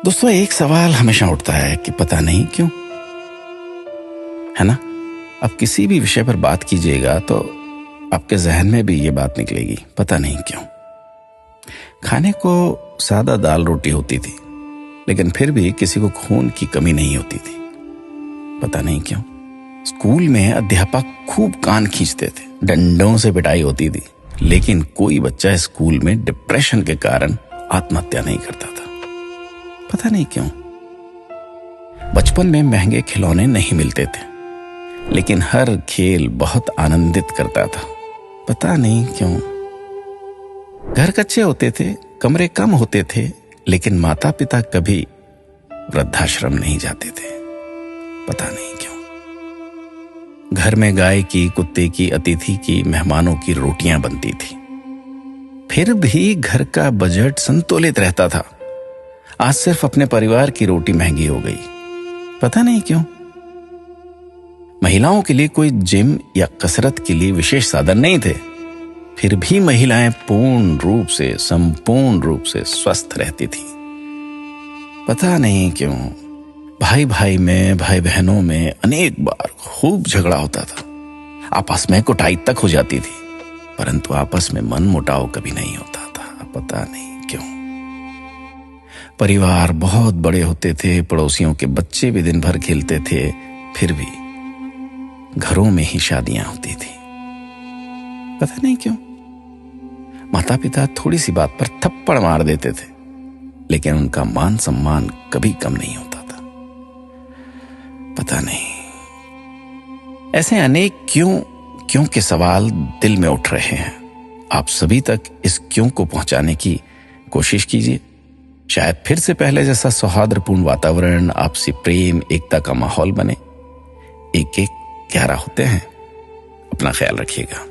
दोस्तों, एक सवाल हमेशा उठता है कि पता नहीं क्यों, है ना? अब किसी भी विषय पर बात कीजिएगा तो आपके जहन में भी ये बात निकलेगी, पता नहीं क्यों। खाने को सादा दाल रोटी होती थी, लेकिन फिर भी किसी को खून की कमी नहीं होती थी, पता नहीं क्यों। स्कूल में अध्यापक खूब कान खींचते थे, डंडों से पिटाई होती थी, लेकिन कोई बच्चा स्कूल में डिप्रेशन के कारण आत्महत्या नहीं करता था, पता नहीं क्यों। बचपन में महंगे खिलौने नहीं मिलते थे, लेकिन हर खेल बहुत आनंदित करता था, पता नहीं क्यों। घर कच्चे होते थे, कमरे कम होते थे, लेकिन माता पिता कभी वृद्धाश्रम नहीं जाते थे, पता नहीं क्यों। घर में गाय की, कुत्ते की, अतिथि की, मेहमानों की रोटियां बनती थी, फिर भी घर का बजट संतुलित रहता था। आज सिर्फ अपने परिवार की रोटी महंगी हो गई, पता नहीं क्यों। महिलाओं के लिए कोई जिम या कसरत के लिए विशेष साधन नहीं थे, फिर भी महिलाएं पूर्ण रूप से, संपूर्ण रूप से स्वस्थ रहती थी, पता नहीं क्यों। भाई भाई में, भाई बहनों में अनेक बार खूब झगड़ा होता था, आपस में कुटाई तक हो जाती थी, परंतु आपस में मन मुटाव कभी नहीं होता था, पता नहीं क्यों। परिवार बहुत बड़े होते थे, पड़ोसियों के बच्चे भी दिन भर खेलते थे, फिर भी घरों में ही शादियां होती थी, पता नहीं क्यों। माता पिता थोड़ी सी बात पर थप्पड़ मार देते थे, लेकिन उनका मान सम्मान कभी कम नहीं होता था, पता नहीं। ऐसे अनेक क्यों के सवाल दिल में उठ रहे हैं। आप सभी तक इस क्यों को पहुंचाने की कोशिश कीजिए। शायद फिर से पहले जैसा सौहार्दपूर्ण वातावरण, आपसी प्रेम, एकता का माहौल बने। एक एक 11 होते हैं। अपना ख्याल रखिएगा।